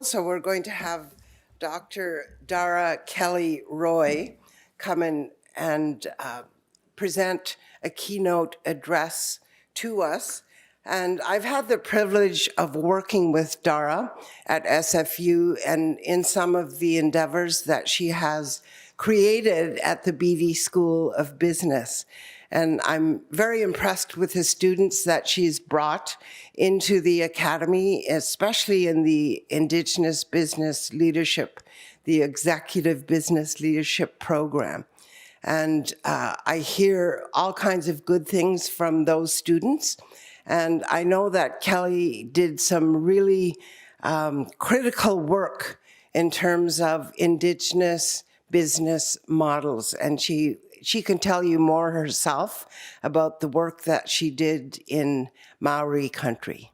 So we're going to have Dr. Dara Kelly-Roy come in and present a keynote address to us. And I've had the privilege of working with Dara at SFU and in some of the endeavors that she has created at the BD School of Business. And I'm very impressed with the students that she's brought into the academy, especially in the Indigenous Business Leadership, the Executive Business Leadership Program. And I hear all kinds of good things from those students. And I know that Kelly did some really critical work in terms of Indigenous business models. And she can tell you more herself about the work that she did in Maori country.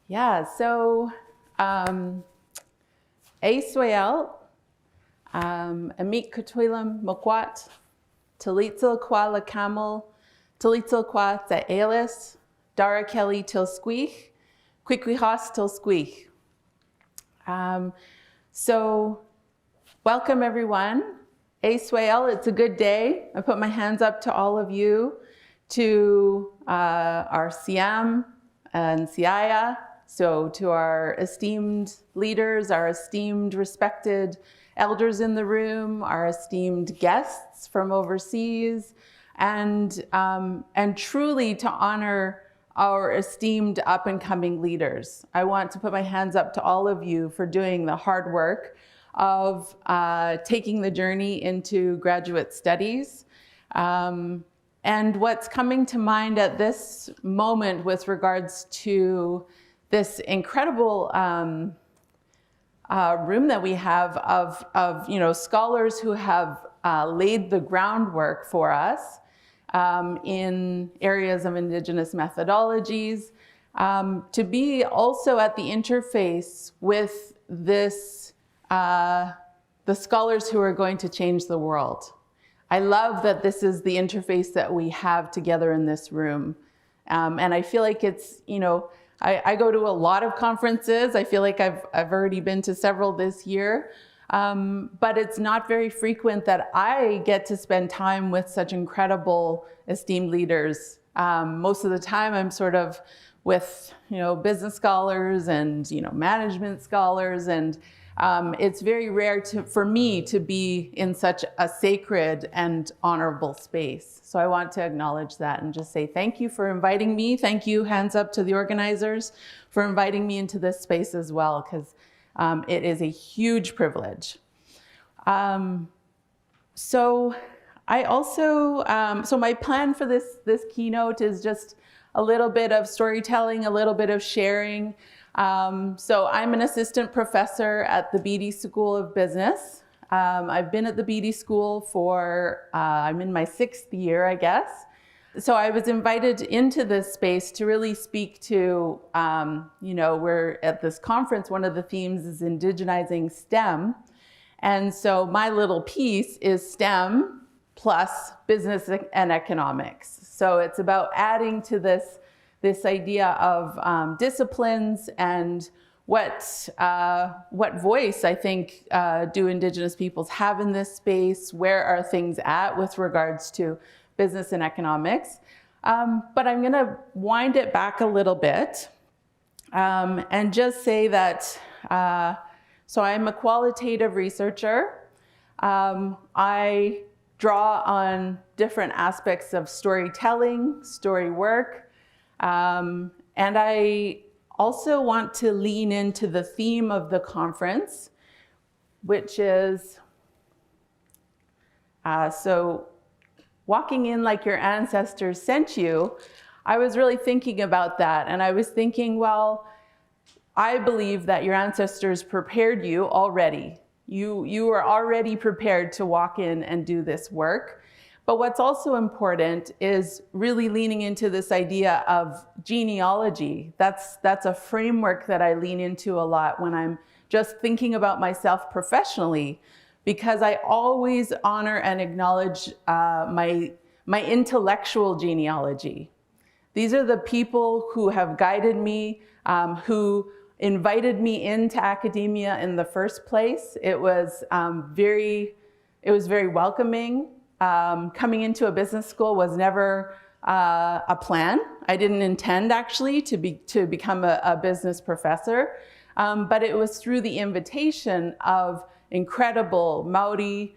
Yeah, so Aiswael, Amik Katuilam Mokwat, Talitzel Kwa La Camel, Talitzel Kwa Ta Elis, Dara Kelly Til Squeak, Quiquihas Til Squeak. So welcome everyone. Aiswael, it's a good day. I put my hands up to all of you, to our Siam and Siaya, so to our esteemed leaders, our esteemed respected elders in the room, our esteemed guests from overseas, and truly to honor our esteemed up-and-coming leaders. I want to put my hands up to all of you for doing the hard work of taking the journey into graduate studies. And what's coming to mind at this moment with regards to this incredible room that we have of scholars who have laid the groundwork for us in areas of Indigenous methodologies, to be also at the interface with this, the scholars who are going to change the world. I love that this is the interface that we have together in this room. And I feel like it's, I go to a lot of conferences. I feel like I've already been to several this year. But it's not very frequent that I get to spend time with such incredible, esteemed leaders. Most of the time I'm sort of with, business scholars and, management scholars. And it's very rare for me to be in such a sacred and honorable space. So I want to acknowledge that and just say thank you for inviting me. Thank you, hands up to the organizers, for inviting me into this space as well, because it is a huge privilege. So I also, so my plan for this keynote is just a little bit of storytelling, a little bit of sharing. So I'm an assistant professor at the BD School of Business. I've been at the BD School for, I'm in my 6th year, I guess. So I was invited into this space to really speak to, we're at this conference, one of the themes is indigenizing STEM. And so my little piece is STEM plus business and economics. So it's about adding to this idea of disciplines and what voice, I think, do Indigenous peoples have in this space? Where are things at with regards to business and economics? But I'm going to wind it back a little bit and just say that, so I'm a qualitative researcher. I draw on different aspects of storytelling, story work, and I also want to lean into the theme of the conference, which is, so walking in like your ancestors sent you. I was really thinking about that, and I was thinking, well, I believe that your ancestors prepared you already. You are already prepared to walk in and do this work. But what's also important is really leaning into this idea of genealogy. That's a framework that I lean into a lot when I'm just thinking about myself professionally, because I always honor and acknowledge my intellectual genealogy. These are the people who have guided me, who invited me into academia in the first place. It was very welcoming. Coming into a business school was never a plan. I didn't intend actually to become a business professor, but it was through the invitation of incredible Māori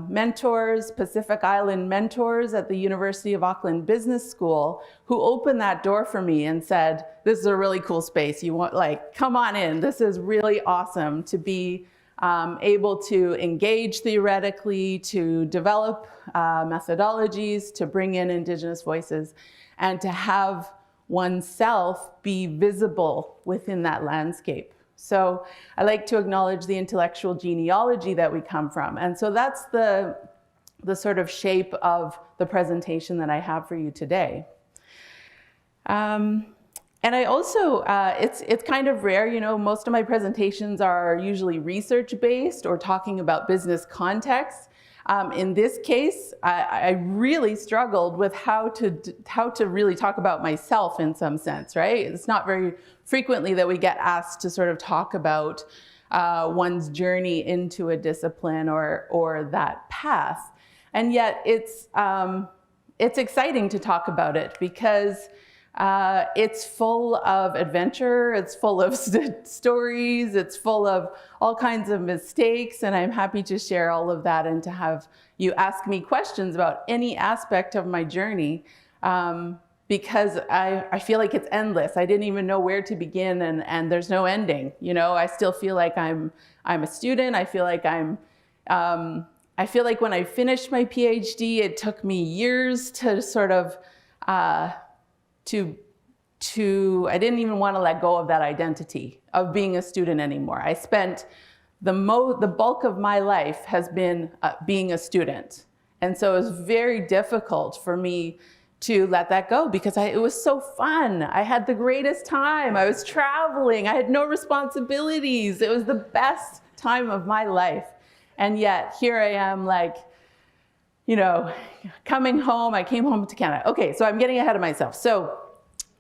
mentors, Pacific Island mentors at the University of Auckland Business School, who opened that door for me and said, this is a really cool space. You want, like, come on in. This is really awesome to be able to engage theoretically, to develop methodologies, to bring in Indigenous voices, and to have oneself be visible within that landscape. So I like to acknowledge the intellectual genealogy that we come from. And so that's the sort of shape of the presentation that I have for you today. And I also, it's kind of rare, you know, most of my presentations are usually research-based or talking about business context. In this case, I really struggled with how to really talk about myself in some sense, right? It's not very frequently that we get asked to sort of talk about one's journey into a discipline or that path. And yet it's exciting to talk about it because it's full of adventure, it's full of stories, it's full of all kinds of mistakes, and I'm happy to share all of that and to have you ask me questions about any aspect of my journey, because I feel like it's endless. I didn't even know where to begin, and there's no ending. You know, I still feel like I'm a student. I feel like I feel like when I finished my PhD, it took me years to sort of I didn't even want to let go of that identity of being a student anymore. I spent the bulk of my life has been being a student. And so it was very difficult for me to let that go because it was so fun. I had the greatest time. I was traveling. I had no responsibilities. It was the best time of my life. And yet here I am, like, you know, coming home. I came home to Canada. Okay, so I'm getting ahead of myself. So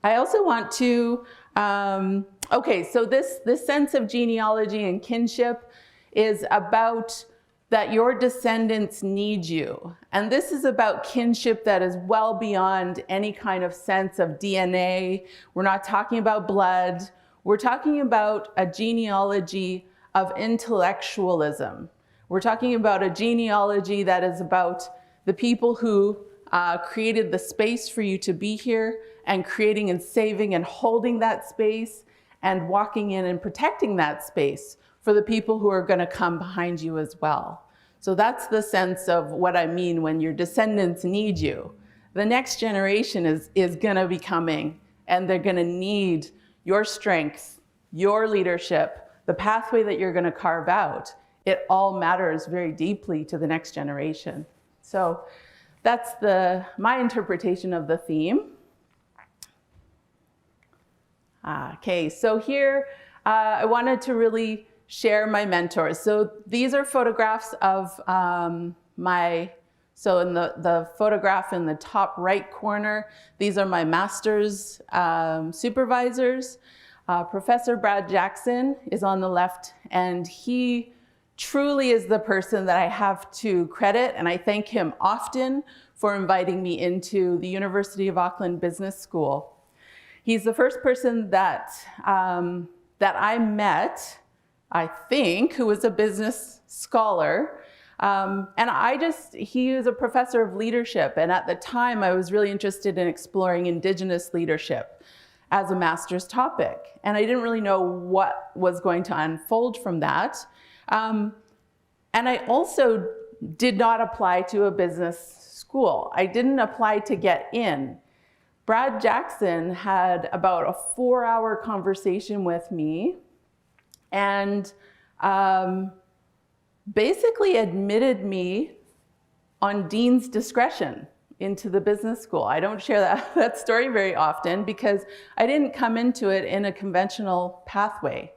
I also want to, so this sense of genealogy and kinship is about that your descendants need you. And this is about kinship that is well beyond any kind of sense of DNA. We're not talking about blood. We're talking about a genealogy of intellectualism. We're talking about a genealogy that is about the people who created the space for you to be here and creating and saving and holding that space and walking in and protecting that space for the people who are going to come behind you as well. So that's the sense of what I mean when your descendants need you. The next generation is going to be coming, and they're going to need your strength, your leadership, the pathway that you're going to carve out. It all matters very deeply to the next generation. So that's my interpretation of the theme. Okay, so here I wanted to really share my mentors. So these are photographs of so in the photograph in the top right corner, these are my master's supervisors. Professor Brad Jackson is on the left, and he truly is the person that I have to credit, and I thank him often for inviting me into the University of Auckland Business School. He's the first person that I met, I think, who was a business scholar. He was a professor of leadership. And at the time, I was really interested in exploring Indigenous leadership as a master's topic. And I didn't really know what was going to unfold from that. And I also did not apply to a business school. I didn't apply to get in. Brad Jackson had about a 4-hour conversation with me and basically admitted me on dean's discretion into the business school. I don't share that story very often because I didn't come into it in a conventional pathway.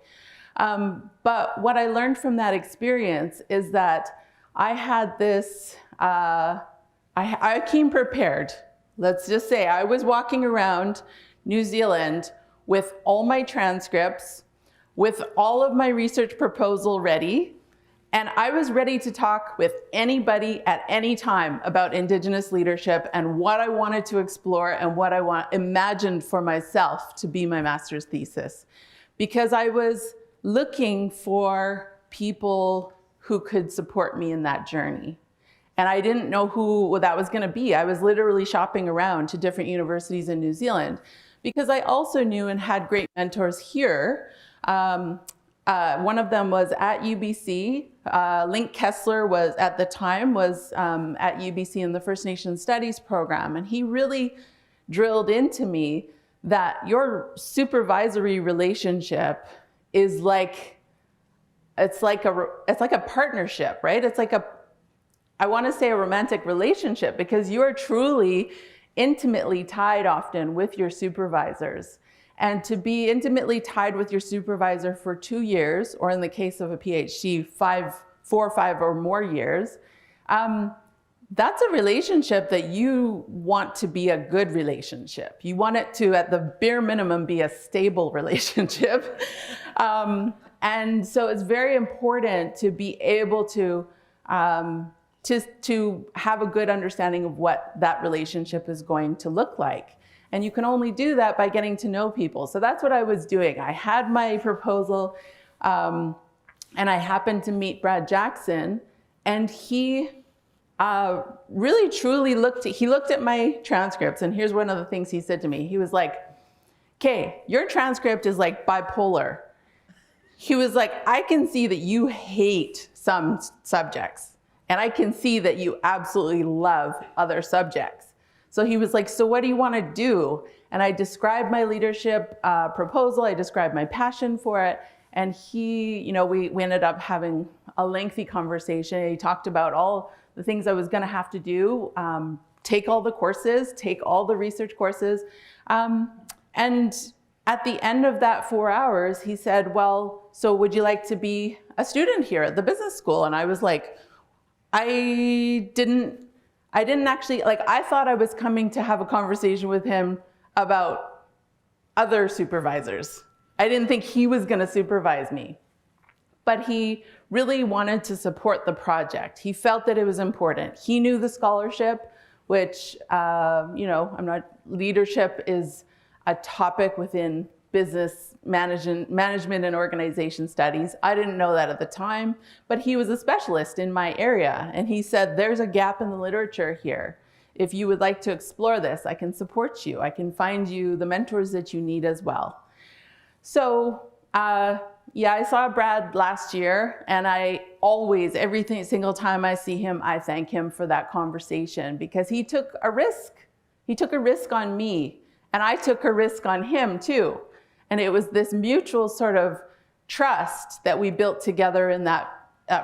But what I learned from that experience is that I had this, I came prepared let's just say I was walking around New Zealand with all my transcripts, with all of my research proposal ready, and I was ready to talk with anybody at any time about Indigenous leadership and what I wanted to explore and what I imagined for myself to be my master's thesis. Because I was looking for people who could support me in that journey. And I didn't know who that was gonna be. I was literally shopping around to different universities in New Zealand because I also knew and had great mentors here. One of them was at UBC. Link Kessler was, at the time, was at UBC in the First Nations Studies program. And he really drilled into me that your supervisory relationship is like, it's like a partnership, right? It's like I want to say a romantic relationship because you are truly intimately tied often with your supervisors. And to be intimately tied with your supervisor for 2 years, or in the case of a PhD, 4 or 5 or more years, that's a relationship that you want to be a good relationship. You want it to, at the bare minimum, be a stable relationship. And so it's very important to be able to have a good understanding of what that relationship is going to look like. And you can only do that by getting to know people. So that's what I was doing. I had my proposal, and I happened to meet Brad Jackson, and he really truly looked at my transcripts, and here's one of the things he said to me. He was like, "Okay, your transcript is like bipolar." He was like, "I can see that you hate some subjects, and I can see that you absolutely love other subjects." So he was like, "So what do you want to do?" And I described my leadership proposal. I described my passion for it. And he, we ended up having a lengthy conversation. He talked about all the things I was going to have to do, take all the courses, take all the research courses. And at the end of that 4 hours, he said, "Well, so would you like to be a student here at the business school?" And I was like, I didn't actually, I thought I was coming to have a conversation with him about other supervisors. I didn't think he was going to supervise me. But he really wanted to support the project. He felt that it was important. He knew the scholarship, which, leadership is a topic within business management and organization studies. I didn't know that at the time, but he was a specialist in my area. And he said, "There's a gap in the literature here. If you would like to explore this, I can support you. I can find you the mentors that you need as well." So I saw Brad last year, and every single time I see him, I thank him for that conversation because he took a risk. He took a risk on me, and I took a risk on him too. And it was this mutual sort of trust that we built together in that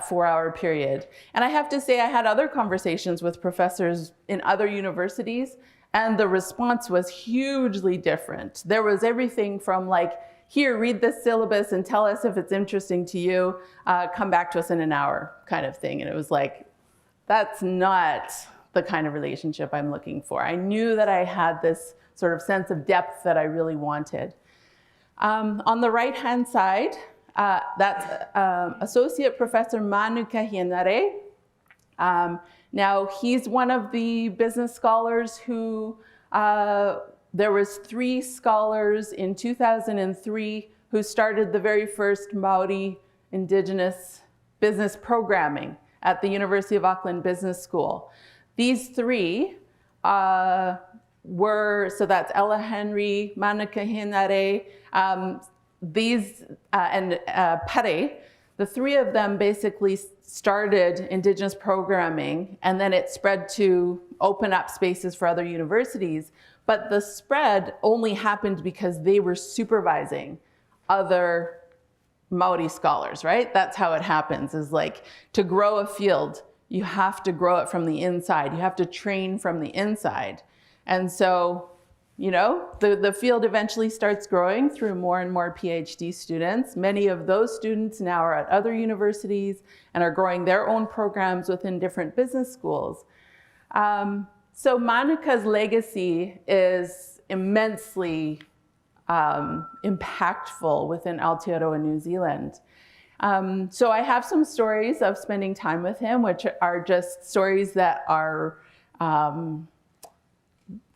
4-hour period. And I have to say, I had other conversations with professors in other universities, and the response was hugely different. There was everything from like, "Here, read this syllabus and tell us if it's interesting to you, come back to us in an hour," kind of thing. And it was like, that's not the kind of relationship I'm looking for. I knew that I had this sort of sense of depth that I really wanted. On the right-hand side, that's Associate Professor Manu Kahienare. Now, he's one of the business scholars who, there was 3 scholars in 2003 who started the very first Māori Indigenous business programming at the University of Auckland Business School. These 3 so that's Ella Henry, Manu Kahienare, and Pare. The 3 of them basically started Indigenous programming, and then it spread to open up spaces for other universities. But the spread only happened because they were supervising other Māori scholars, right? That's how it happens, is like, to grow a field, you have to grow it from the inside. You have to train from the inside. And so, the field eventually starts growing through more and more PhD students. Many of those students now are at other universities and are growing their own programs within different business schools. So Manuka's legacy is immensely impactful within Aotearoa-New Zealand. So I have some stories of spending time with him, which are just stories that are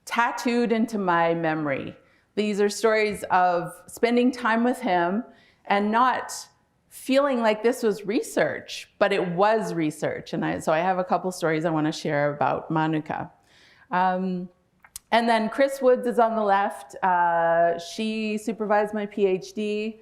tattooed into my memory. These are stories of spending time with him and not feeling like this was research, but it was research. And so I have a couple stories I want to share about Manuka. And then Chris Woods is on the left. She supervised my PhD.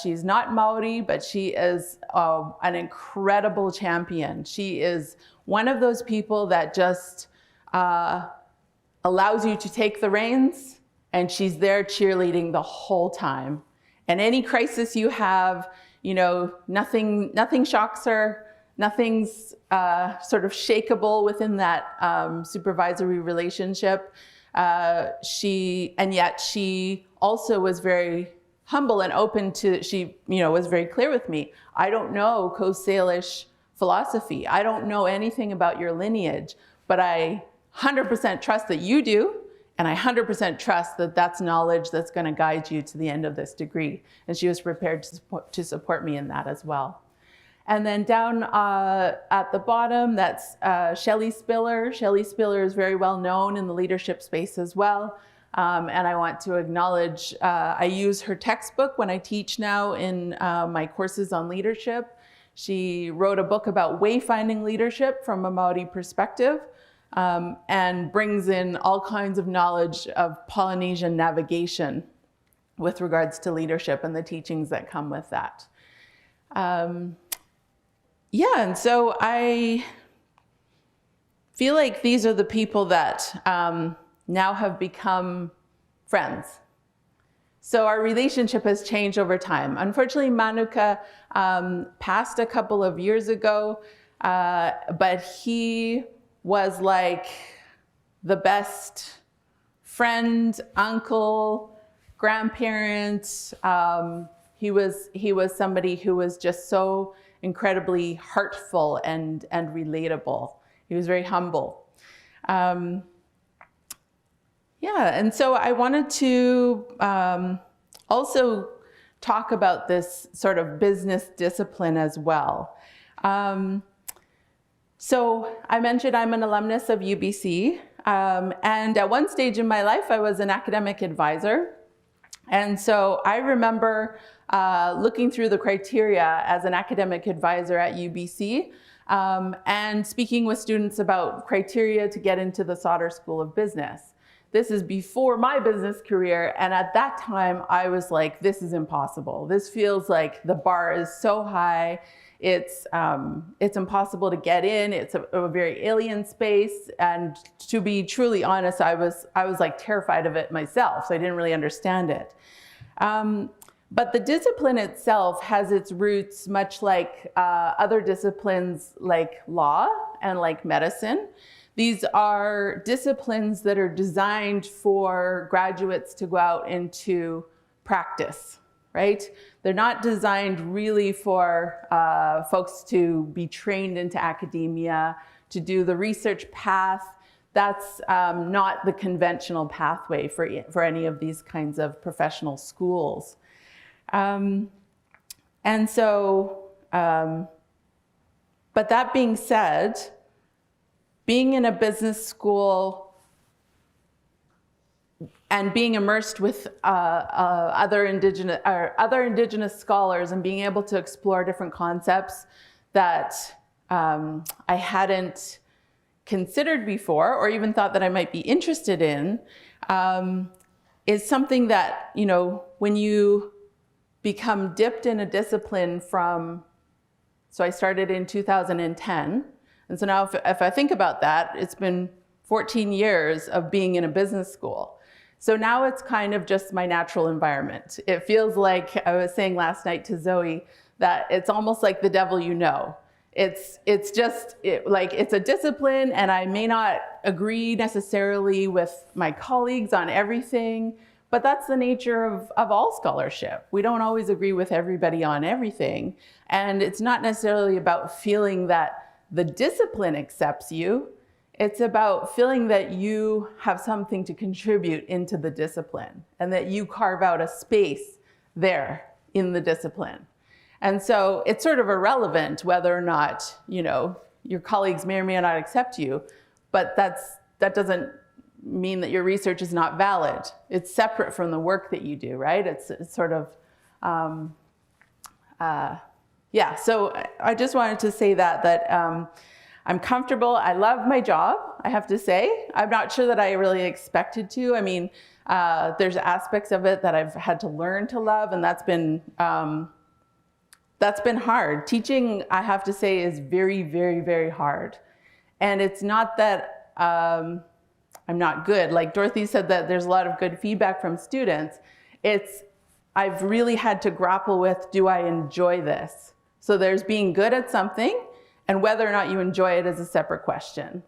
She's not Māori, but she is an incredible champion. She is one of those people that just allows you to take the reins, and she's there cheerleading the whole time. And any crisis you have, you know, nothing shocks her. Nothing's sort of shakeable within that supervisory relationship. And yet she also was very humble and open to, she, you know, was very clear with me. I don't know Coast Salish philosophy. I don't know anything about your lineage, but I 100% trust that you do. And I 100% trust that that's knowledge that's going to guide you to the end of this degree. And she was prepared to support me in that as well. And then down at the bottom, that's Shelley Spiller. Shelley Spiller is very well known in the leadership space as well. And I want to acknowledge, I use her textbook when I teach now in my courses on leadership. She wrote a book about wayfinding leadership from a Māori perspective. And brings in all kinds of knowledge of Polynesian navigation with regards to leadership and the teachings that come with that. Yeah, and so I feel like these are the people that now have become friends. So our relationship has changed over time. Unfortunately, Manuka passed a couple of years ago, but he was like the best friend, uncle, grandparent. He was somebody who was just so incredibly heartful and relatable. He was very humble. Yeah, and so I wanted to also talk about this sort of business discipline as well. So I mentioned I'm an alumnus of UBC, and at one stage in my life, I was an academic advisor. And so I remember looking through the criteria as an academic advisor at UBC and speaking with students about criteria to get into the Sauder School of Business. This is before my business career, and at that time, I was like, this is impossible. This feels like the bar is so high. It's impossible to get in. It's a very alien space. And to be truly honest, I was like terrified of it myself. So I didn't really understand it. But the discipline itself has its roots much like other disciplines like law and like medicine. These are disciplines that are designed for graduates to go out into practice, right? They're not designed really for folks to be trained into academia, to do the research path. That's not the conventional pathway for any of these kinds of professional schools. And so, but that being said, being in a business school and being immersed with other indigenous scholars and being able to explore different concepts that I hadn't considered before or even thought that I might be interested in is something that, you know, when you become dipped in a discipline so I started in 2010. And so now if I think about that, it's been 14 years of being in a business school. So now it's kind of just my natural environment. It feels like, I was saying last night to Zoe, that it's almost like the devil you know. It's just like it's a discipline, and I may not agree necessarily with my colleagues on everything, but that's the nature of all scholarship. We don't always agree with everybody on everything. And it's not necessarily about feeling that the discipline accepts you. It's about feeling that you have something to contribute into the discipline and that you carve out a space there in the discipline. And so it's sort of irrelevant whether or not, your colleagues may or may not accept you, but that doesn't mean that your research is not valid. It's separate from the work that you do, right? It's sort of, so I just wanted to say that I'm comfortable. I love my job, I have to say. I'm not sure that I really expected to. I mean, there's aspects of it that I've had to learn to love, and that's been hard. Teaching, I have to say, is very, very, very hard. And it's not that I'm not good. Like Dorothy said that there's a lot of good feedback from students. I've really had to grapple with, do I enjoy this? So there's being good at something, and whether or not you enjoy it is a separate question.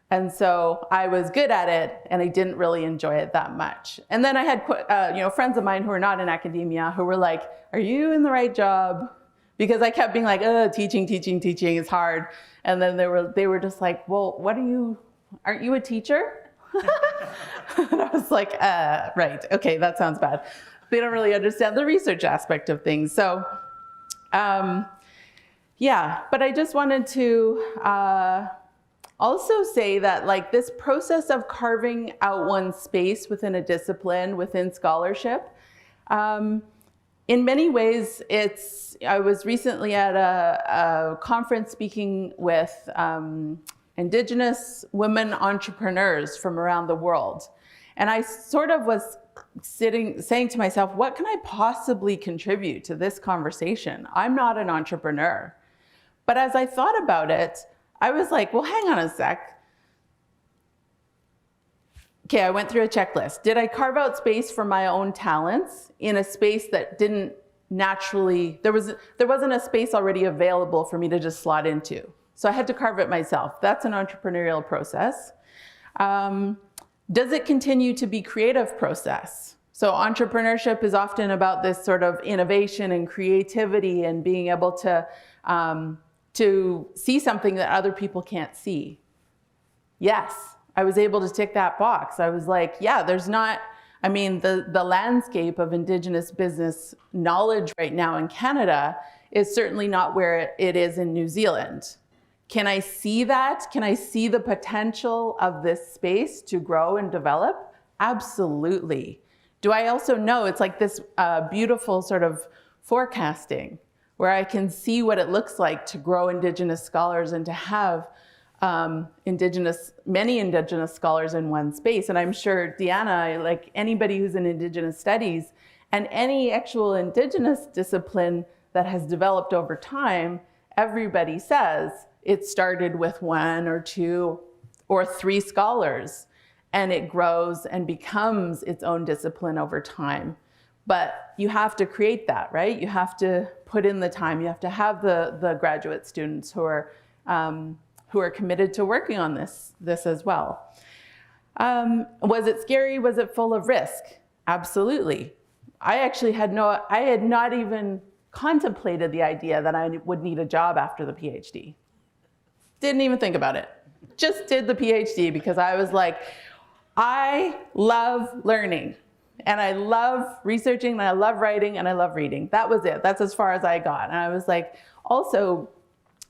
And so I was good at it, and I didn't really enjoy it that much. And then I had friends of mine who are not in academia who were like, are you in the right job? Because I kept being like, teaching is hard. And then they were just like, well, aren't you a teacher? And I was like, right, okay, that sounds bad. They don't really understand the research aspect of things. So, but I just wanted to also say that like this process of carving out one space within a discipline, within scholarship, in many ways, I was recently at a conference speaking with Indigenous women entrepreneurs from around the world. And I sort of was saying to myself, what can I possibly contribute to this conversation? I'm not an entrepreneur. But as I thought about it, I was like, well, hang on a sec. Okay, I went through a checklist. Did I carve out space for my own talents in a space that didn't naturally, there wasn't a space already available for me to just slot into. So I had to carve it myself. That's an entrepreneurial process. Does it continue to be creative process? So entrepreneurship is often about this sort of innovation and creativity and being able to see something that other people can't see. Yes, I was able to tick that box. I was like, yeah, the landscape of Indigenous business knowledge right now in Canada is certainly not where it is in New Zealand. Can I see that? Can I see the potential of this space to grow and develop? Absolutely. Do I also know it's like this beautiful sort of forecasting where I can see what it looks like to grow Indigenous scholars and to have many Indigenous scholars in one space. And I'm sure Deanna, like anybody who's in Indigenous studies and any actual Indigenous discipline that has developed over time, everybody says it started with 1 or 2 or 3 scholars, and it grows and becomes its own discipline over time. But you have to create that, right? You have to put in the time. You have to have the graduate students who are committed to working on this as well. Was it scary? Was it full of risk? Absolutely. I actually had not even contemplated the idea that I would need a job after the PhD. Didn't even think about it. Just did the PhD because I was like, I love learning and I love researching and I love writing and I love reading. That was it. That's as far as I got. And I was like, also,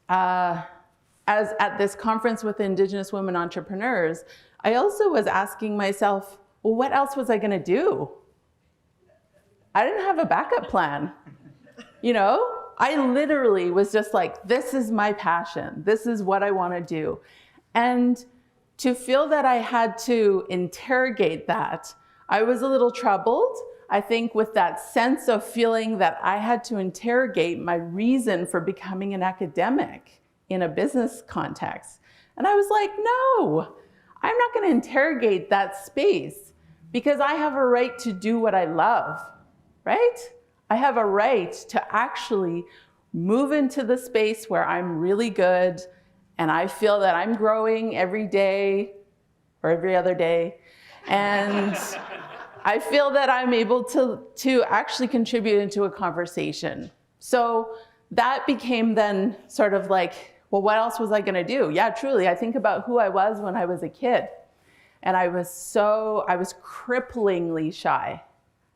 as at this conference with Indigenous women entrepreneurs, I also was asking myself, well, what else was I going to do? I didn't have a backup plan. I literally was just like, this is my passion. This is what I want to do. And to feel that I had to interrogate that, I was a little troubled, I think, with that sense of feeling that I had to interrogate my reason for becoming an academic in a business context. And I was like, no, I'm not going to interrogate that space because I have a right to do what I love, right? I have a right to actually move into the space where I'm really good and I feel that I'm growing every day or every other day. And I feel that I'm able to actually contribute into a conversation. So that became then sort of like, well, what else was I going to do? Yeah, truly, I think about who I was when I was a kid. And I was cripplingly shy,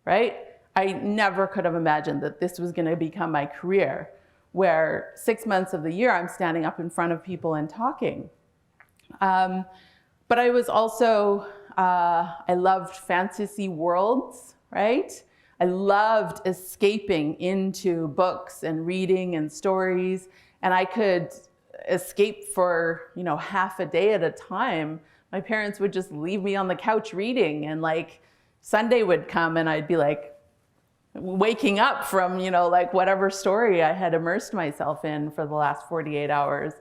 right? I never could have imagined that this was going to become my career, where 6 months of the year I'm standing up in front of people and talking. But I was also, I loved fantasy worlds, right? I loved escaping into books and reading and stories, and I could escape for, half a day at a time. My parents would just leave me on the couch reading, and like Sunday would come and I'd be like waking up from, like whatever story I had immersed myself in for the last 48 hours.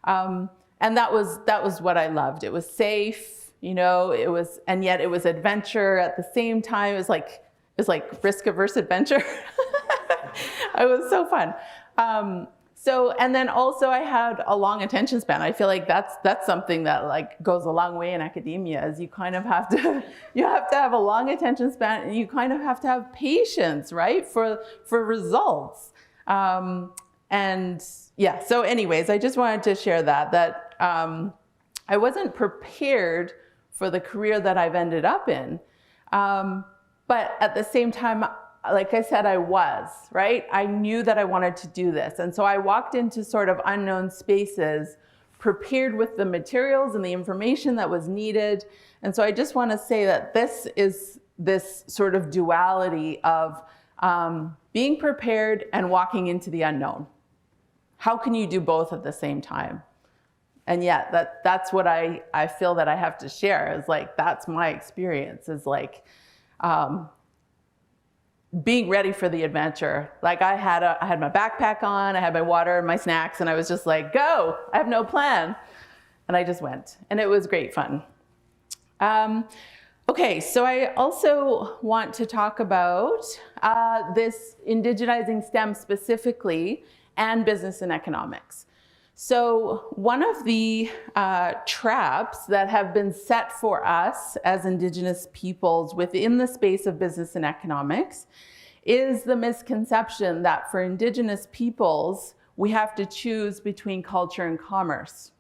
And that was what I loved. It was safe, and yet it was adventure at the same time. It was like risk-averse adventure. It was so fun. And then also I had a long attention span. I feel like that's something that like goes a long way in academia, is you kind of have to have a long attention span, and you kind of have to have patience, right, for results. And yeah, so anyways, I just wanted to share that I wasn't prepared for the career that I've ended up in. But at the same time, like I said, I was, right? I knew that I wanted to do this. And so I walked into sort of unknown spaces, prepared with the materials and the information that was needed. And so I just want to say that this is this sort of duality of being prepared and walking into the unknown. How can you do both at the same time? And yeah, that's what I feel that I have to share, is like, that's my experience, is like, being ready for the adventure. Like I had my backpack on, I had my water and my snacks, and I was just like, go, I have no plan. And I just went, and it was great fun. Okay, so I also want to talk about this indigenizing STEM specifically, and business and economics. So one of the traps that have been set for us as Indigenous peoples within the space of business and economics is the misconception that for Indigenous peoples, we have to choose between culture and commerce.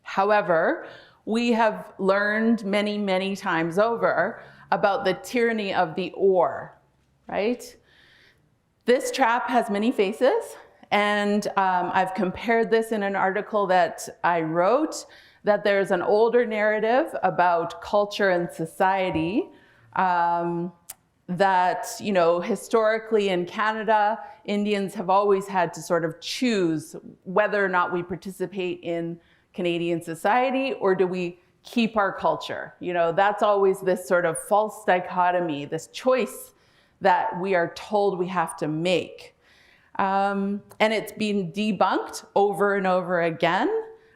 However, we have learned many, many times over about the tyranny of the or, right? This trap has many faces. And I've compared this in an article that I wrote, that there's an older narrative about culture and society that, historically in Canada, Indians have always had to sort of choose whether or not we participate in Canadian society, or do we keep our culture? That's always this sort of false dichotomy, this choice that we are told we have to make. And it's been debunked over and over again.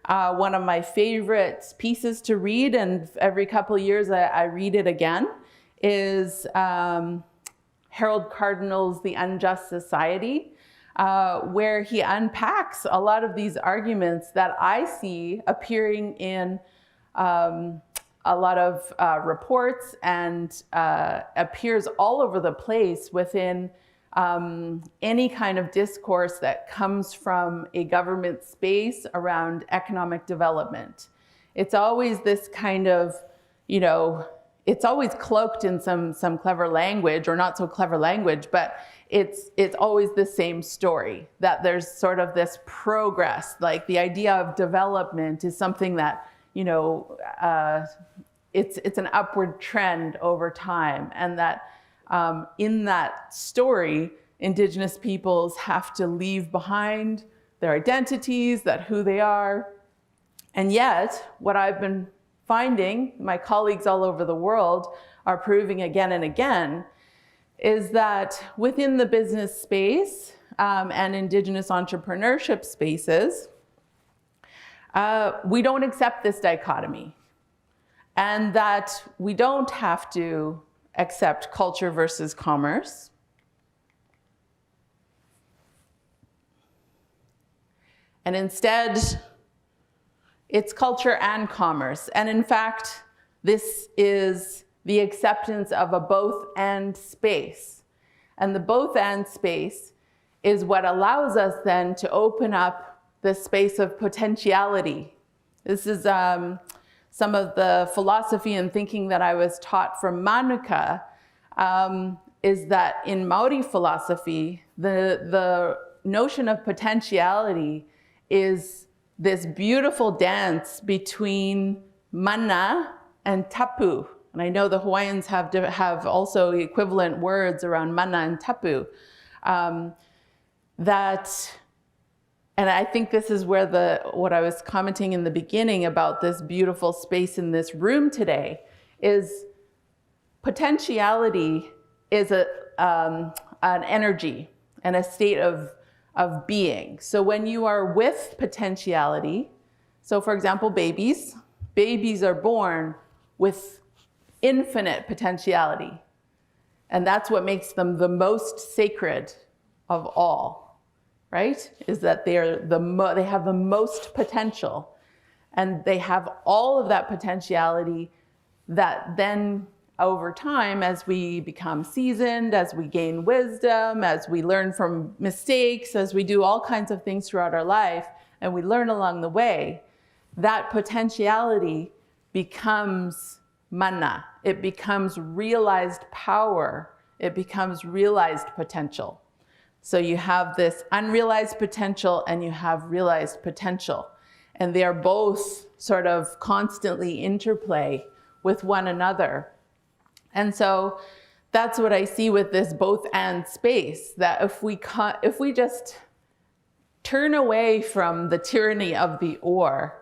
One of my favorite pieces to read, and every couple of years I read it again, is Harold Cardinal's The Unjust Society, where he unpacks a lot of these arguments that I see appearing in a lot of reports, and appears all over the place within any kind of discourse that comes from a government space around economic development. It's always this kind of, it's always cloaked in some clever language, or not so clever language, but it's always the same story, that there's sort of this progress, like the idea of development is something that, it's an upward trend over time, and that in that story, Indigenous peoples have to leave behind their identities, that who they are. And yet, what I've been finding, my colleagues all over the world are proving again and again, is that within the business space and Indigenous entrepreneurship spaces, we don't accept this dichotomy, and that we don't have to accept culture versus commerce. And instead, it's culture and commerce. And in fact, this is the acceptance of a both-and space. And the both-and space is what allows us then to open up this space of potentiality. This is some of the philosophy and thinking that I was taught from Manuka, is that in Māori philosophy, the notion of potentiality is this beautiful dance between mana and tapu. And I know the Hawaiians have also equivalent words around mana and tapu. And I think this is where what I was commenting in the beginning about this beautiful space in this room today is potentiality is an energy and a state of being. So when you are with potentiality, so for example, babies are born with infinite potentiality. And that's what makes them the most sacred of all, right? Is that they have the most potential, and they have all of that potentiality that then over time, as we become seasoned, as we gain wisdom, as we learn from mistakes, as we do all kinds of things throughout our life, and we learn along the way, that potentiality becomes mana. It becomes realized power. It becomes realized potential. So you have this unrealized potential and you have realized potential. And they are both sort of constantly interplay with one another. And so that's what I see with this both and space, that if we just turn away from the tyranny of the or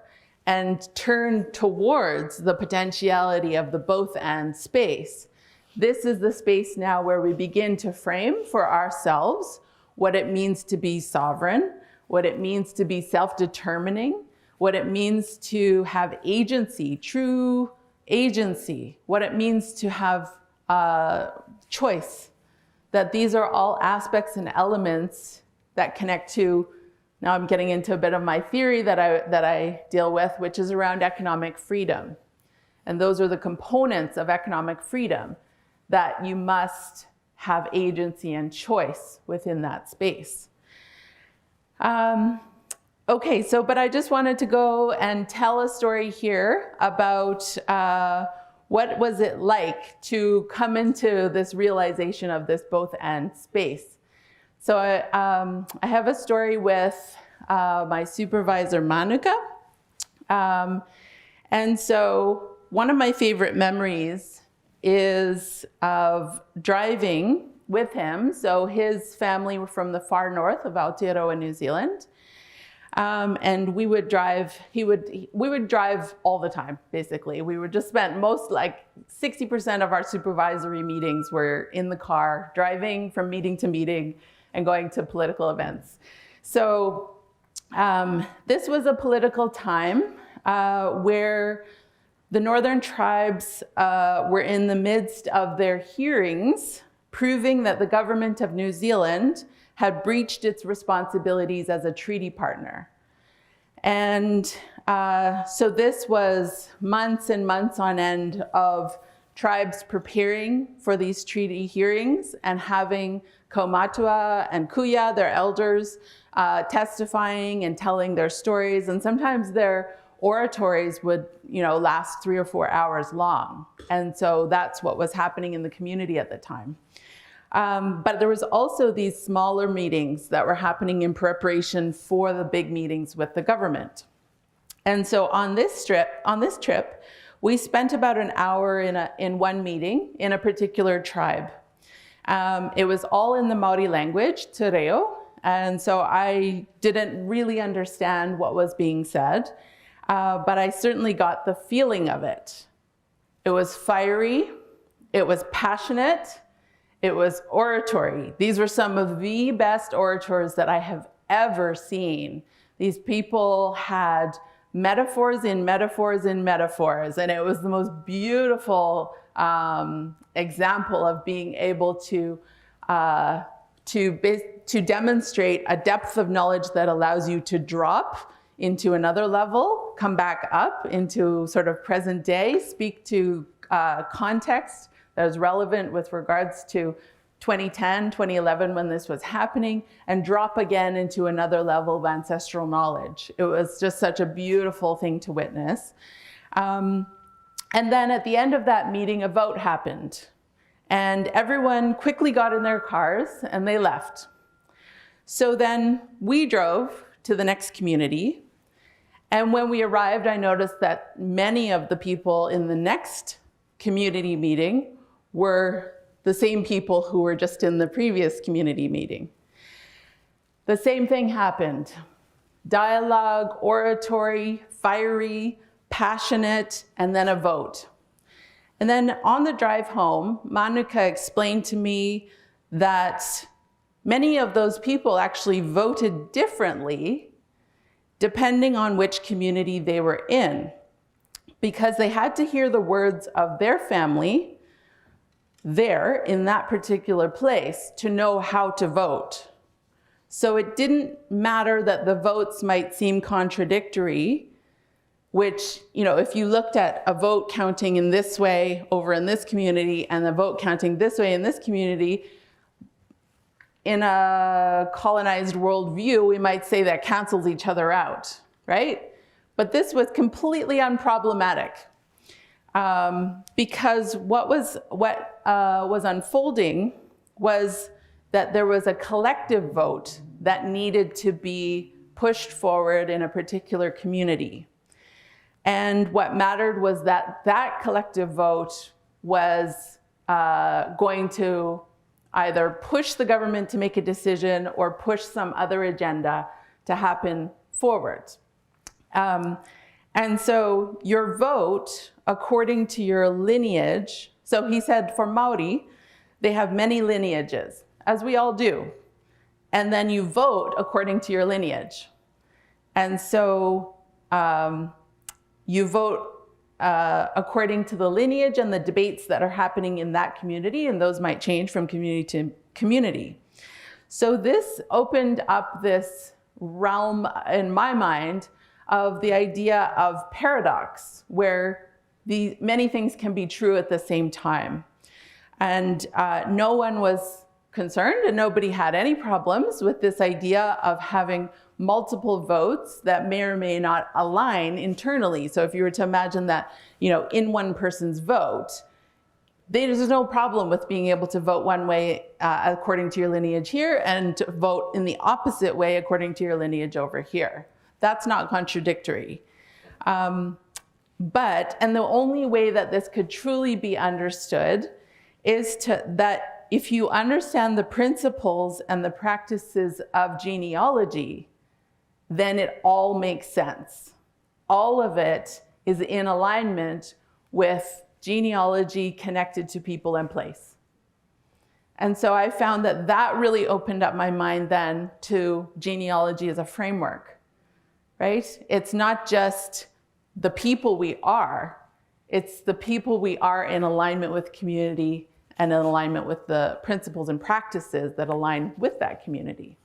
and turn towards the potentiality of the both and space, this is the space now where we begin to frame for ourselves what it means to be sovereign, what it means to be self-determining, what it means to have agency, true agency, what it means to have choice, that these are all aspects and elements that connect to, now I'm getting into a bit of my theory that I deal with, which is around economic freedom. And those are the components of economic freedom, that you must have agency and choice within that space. Okay, but I just wanted to go and tell a story here about what was it like to come into this realization of this both and space. So I have a story with my supervisor, Manuka. And so one of my favorite memories is of driving with him. So his family were from the far north of Aotearoa-New Zealand. And we would drive, we would drive all the time, basically. We would just spend 60% of our supervisory meetings were in the car, driving from meeting to meeting and going to political events. So this was a political time where the Northern tribes were in the midst of their hearings, proving that the government of New Zealand had breached its responsibilities as a treaty partner. And so this was months and months on end of tribes preparing for these treaty hearings and having Kaumatua and Kuya, their elders, testifying and telling their stories. And sometimes their oratories would, last 3 or 4 hours long. And so that's what was happening in the community at the time. But there was also these smaller meetings that were happening in preparation for the big meetings with the government. And so on this trip, we spent about an hour in one meeting in a particular tribe. It was all in the Māori language, te reo, and so I didn't really understand what was being said, but I certainly got the feeling of it. It was fiery, it was passionate, it was oratory. These were some of the best orators that I have ever seen. These people had metaphors in metaphors in metaphors, and it was the most beautiful example of being able to demonstrate a depth of knowledge that allows you to drop into another level, come back up into sort of present day, speak to context that is relevant with regards to 2010, 2011, when this was happening, and drop again into another level of ancestral knowledge. It was just such a beautiful thing to witness. And then at the end of that meeting, a vote happened. And everyone quickly got in their cars and they left. So then we drove to the next community. And when we arrived, I noticed that many of the people in the next community meeting were the same people who were just in the previous community meeting. The same thing happened. Dialogue, oratory, fiery, passionate, and then a vote. And then on the drive home, Manuka explained to me that many of those people actually voted differently depending on which community they were in, because they had to hear the words of their family there in that particular place to know how to vote. So it didn't matter that the votes might seem contradictory, which, you know, if you looked at a vote counting in this way over in this community and the vote counting this way in this community, in a colonized worldview, we might say that cancels each other out, right? But this was completely unproblematic. Because what was unfolding was that there was a collective vote that needed to be pushed forward in a particular community. And what mattered was that that collective vote was going to either push the government to make a decision or push some other agenda to happen forward. And so your vote, according to your lineage, so he said for Māori, they have many lineages, as we all do. And then you vote according to your lineage. And so you vote according to the lineage and the debates that are happening in that community, and those might change from community to community. So this opened up this realm in my mind of the idea of paradox, where many things can be true at the same time. And no one was concerned and nobody had any problems with this idea of having multiple votes that may or may not align internally. So if you were to imagine that, you know, in one person's vote, there's no problem with being able to vote one way according to your lineage here and to vote in the opposite way according to your lineage over here. That's not contradictory. And the only way that this could truly be understood is that if you understand the principles and the practices of genealogy, then it all makes sense. All of it is in alignment with genealogy connected to people and place. And so I found that that really opened up my mind then to genealogy as a framework, right? It's not just the people we are, it's the people we are in alignment with community and in alignment with the principles and practices that align with that community.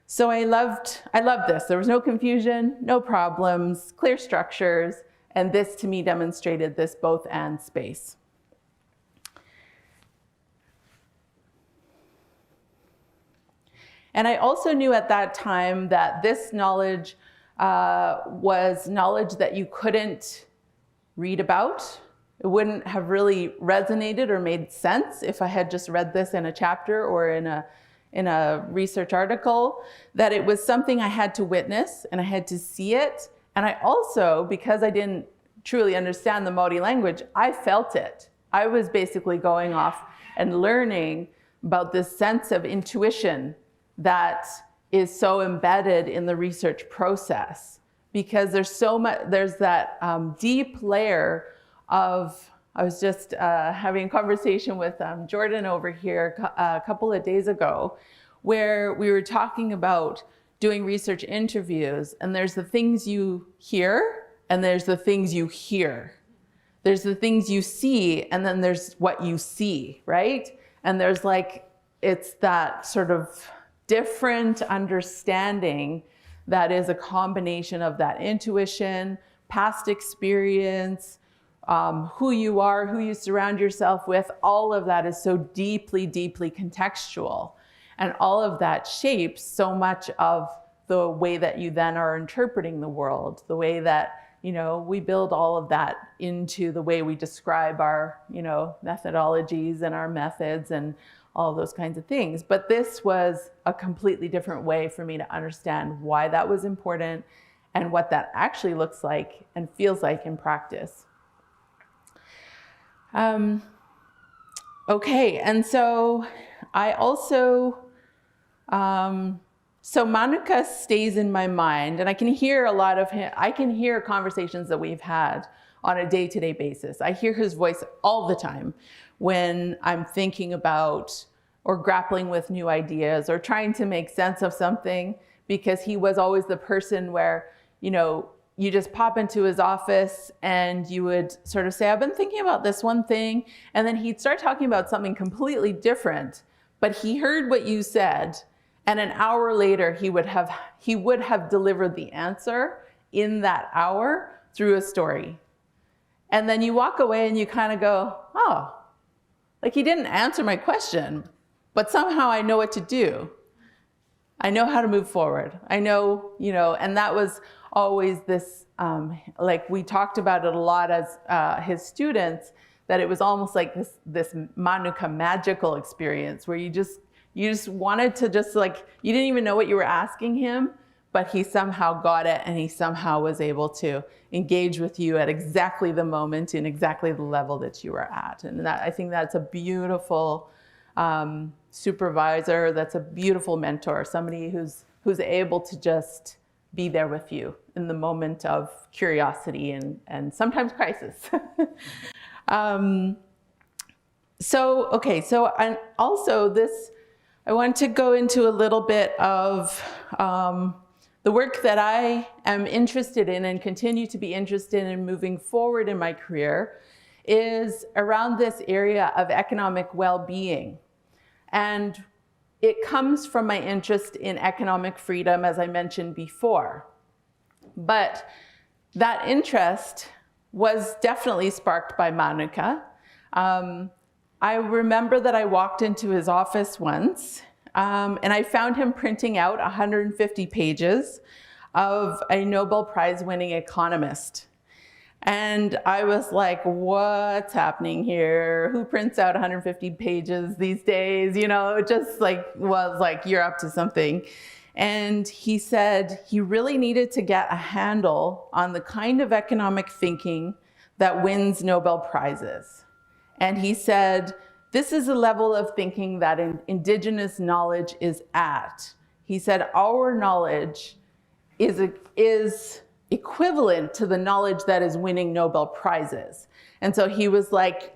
So I loved this. There was no confusion, no problems, clear structures, and this to me demonstrated this both and space. And I also knew at that time that this knowledge was knowledge that you couldn't read about. It wouldn't have really resonated or made sense if I had just read this in a chapter or in a research article, that it was something I had to witness and I had to see it. And I also, because I didn't truly understand the Māori language, I felt it. I was basically going off and learning about this sense of intuition that is so embedded in the research process, because there's so much, there's that deep layer of, I was just having a conversation with Jordan over here a couple of days ago, where we were talking about doing research interviews, and there's the things you hear and there's the things you hear. There's the things you see and then there's what you see, right? And there's like, it's that sort of different understanding that is a combination of that intuition, past experience, who you are, who you surround yourself with, all of that is so deeply, deeply contextual. And all of that shapes so much of the way that you then are interpreting the world, the way that, we build all of that into the way we describe our, methodologies and our methods and all those kinds of things. But this was a completely different way for me to understand why that was important and what that actually looks like and feels like in practice. Okay, and so I also, so Mānuka stays in my mind, and I can hear a lot of him, I can hear conversations that we've had on a day-to-day basis. I hear his voice all the time when I'm thinking about or grappling with new ideas or trying to make sense of something, because he was always the person where, you just pop into his office and you would sort of say, I've been thinking about this one thing. And then he'd start talking about something completely different, but he heard what you said. And an hour later, he would have delivered the answer in that hour through a story. And then you walk away and you kind of go, oh, like he didn't answer my question, but somehow I know what to do. I know how to move forward. I know, and that was always this, like we talked about it a lot as his students, that it was almost like this Mānuka magical experience where you just wanted to you didn't even know what you were asking him, but he somehow got it and he somehow was able to engage with you at exactly the moment in exactly the level that you were at. And I think that's a beautiful supervisor, that's a beautiful mentor, somebody who's able to just be there with you in the moment of curiosity and sometimes crisis. And also this, I want to go into a little bit of the work that I am interested in and continue to be interested in moving forward in my career is around this area of economic well-being. And it comes from my interest in economic freedom, as I mentioned before. But that interest was definitely sparked by Mānuka. I remember that I walked into his office once, and I found him printing out 150 pages of a Nobel Prize winning economist. And I was like, what's happening here? Who prints out 150 pages these days? It just was like, you're up to something. And he said he really needed to get a handle on the kind of economic thinking that wins Nobel Prizes. And he said, this is a level of thinking that indigenous knowledge is at. He said, our knowledge is equivalent to the knowledge that is winning Nobel Prizes. And so he was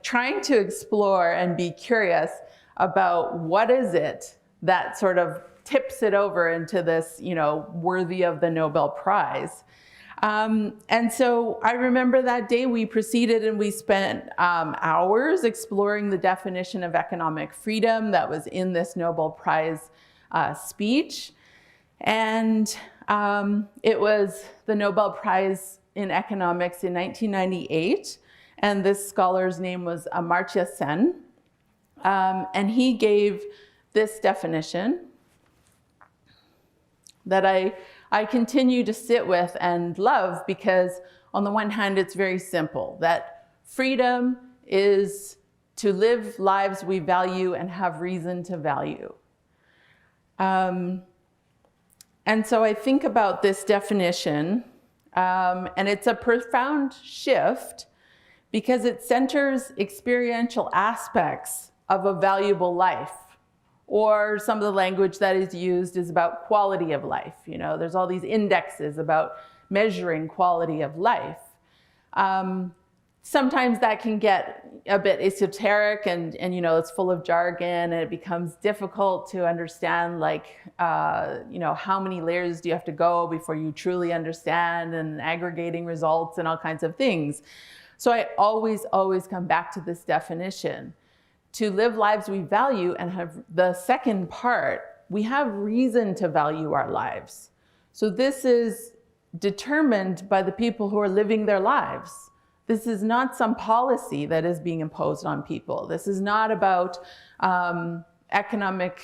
trying to explore and be curious about what is it that sort of tips it over into this, worthy of the Nobel Prize. And so I remember that day we proceeded and we spent hours exploring the definition of economic freedom that was in this Nobel Prize speech. And it was the Nobel Prize in Economics in 1998. And this scholar's name was Amartya Sen. And he gave this definition that I continue to sit with and love, because on the one hand, it's very simple, that freedom is to live lives we value and have reason to value. And so I think about this definition, and it's a profound shift because it centers experiential aspects of a valuable life. Or some of the language that is used is about quality of life. There's all these indexes about measuring quality of life. Sometimes that can get a bit esoteric and it's full of jargon, and it becomes difficult to understand, how many layers do you have to go before you truly understand, and aggregating results and all kinds of things. So I always come back to this definition. To live lives we value, and have the second part, we have reason to value our lives. So this is determined by the people who are living their lives, this is not some policy that is being imposed on people. This is not about economic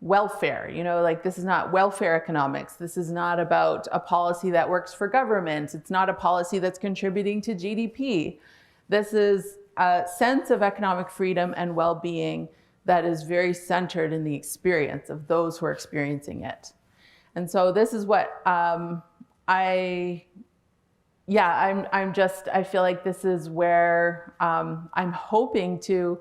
welfare, like this is not welfare economics. This is not about a policy that works for government. It's not a policy that's contributing to GDP. This is a sense of economic freedom and well-being that is very centered in the experience of those who are experiencing it. And so this is what I feel like this is where I'm hoping to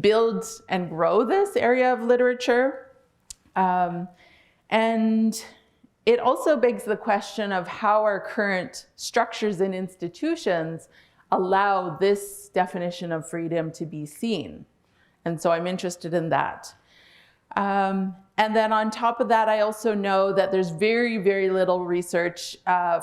build and grow this area of literature. And it also begs the question of how our current structures and institutions allow this definition of freedom to be seen. And so I'm interested in that. And then on top of that, I also know that there's very, very little research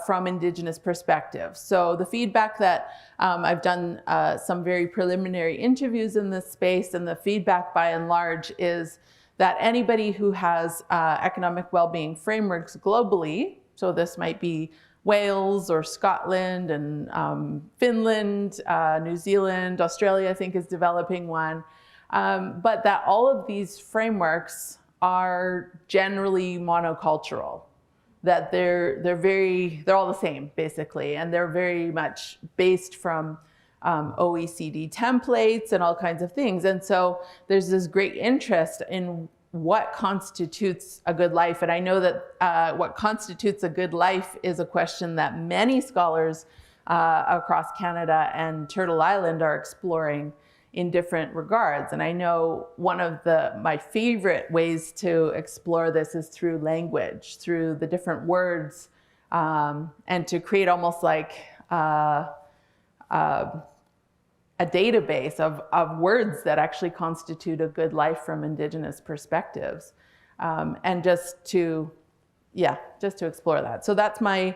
from Indigenous perspectives. So the feedback that I've done some very preliminary interviews in this space, and the feedback by and large is that anybody who has economic well-being frameworks globally, so this might be Wales or Scotland and Finland, New Zealand, Australia I think is developing one, but that all of these frameworks are generally monocultural, that they're all the same basically, and they're very much based from OECD templates and all kinds of things. And so there's this great interest in what constitutes a good life. And I know that what constitutes a good life is a question that many scholars across Canada and Turtle Island are exploring in different regards. And I know one of my favorite ways to explore this is through language, through the different words, and to create almost like a database of words that actually constitute a good life from Indigenous perspectives, and just to explore that. So that's my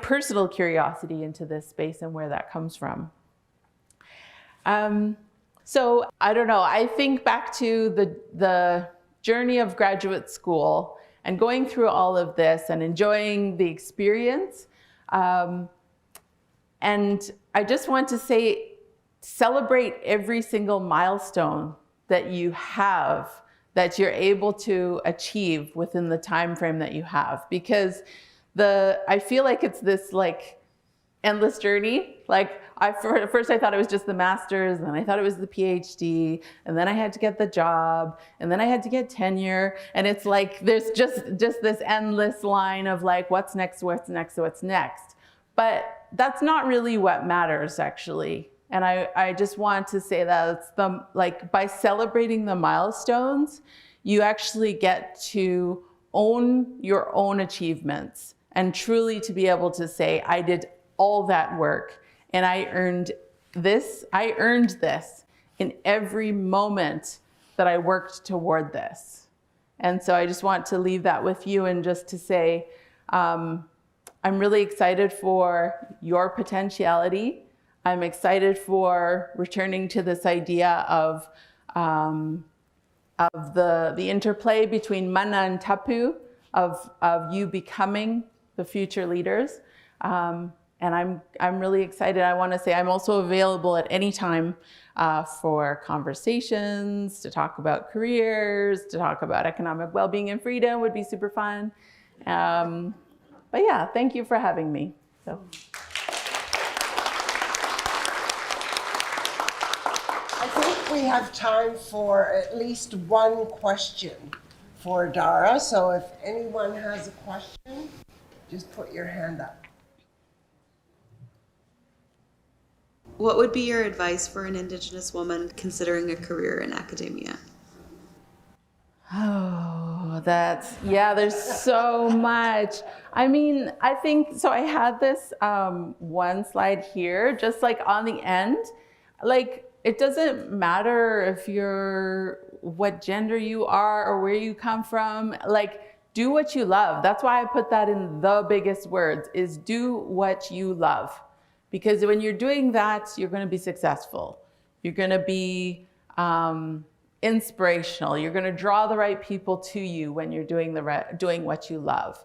personal curiosity into this space and where that comes from. So I don't know, I think back to the journey of graduate school and going through all of this and enjoying the experience. And I just want to say, celebrate every single milestone that you have, that you're able to achieve within the time frame that you have, because I feel like it's this like endless journey. Like first I thought it was just the master's, and then I thought it was the PhD, and then I had to get the job, and then I had to get tenure. And it's like, there's just this endless line of like, what's next, what's next, what's next. But that's not really what matters actually. And I just want to say that it's by celebrating the milestones, you actually get to own your own achievements and truly to be able to say, I did all that work and I earned this in every moment that I worked toward this. And so I just want to leave that with you, and just to say, I'm really excited for your potentiality. I'm excited for returning to this idea of the interplay between mana and tapu, of you becoming the future leaders. And I'm really excited. I want to say I'm also available at any time for conversations, to talk about careers, to talk about economic well-being and freedom would be super fun. But yeah, thank you for having me. So. I think we have time for at least one question for Dara. So if anyone has a question, just put your hand up. What would be your advice for an Indigenous woman considering a career in academia? Oh, there's so much. I mean, I think, so I had this one slide here, just like on the end, like it doesn't matter if what gender you are or where you come from, like do what you love. That's why I put that in the biggest words, is do what you love. Because when you're doing that, you're going to be successful. You're going to be inspirational. You're going to draw the right people to you when you're doing what you love.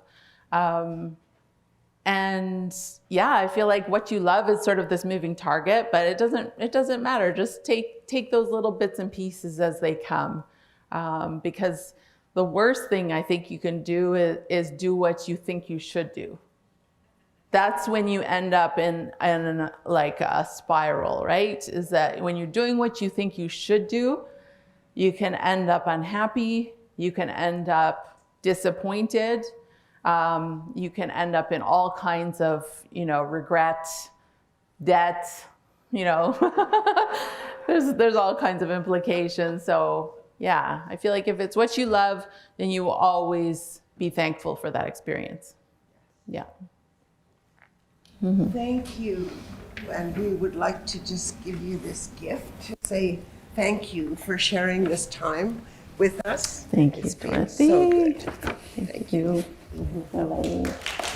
And yeah, I feel like what you love is sort of this moving target, but it doesn't matter. Just take those little bits and pieces as they come. Because the worst thing I think you can do is do what you think you should do. That's when you end up in like a spiral, right? Is that when you're doing what you think you should do, you can end up unhappy, you can end up disappointed, you can end up in all kinds of, regret, debt, there's all kinds of implications. So yeah, I feel like if it's what you love, then you will always be thankful for that experience. Yeah. Mm-hmm. Thank you. And we would like to just give you this gift to say thank you for sharing this time with us. Thank you, It's been Dorothy. so good. Thank you. Mm-hmm.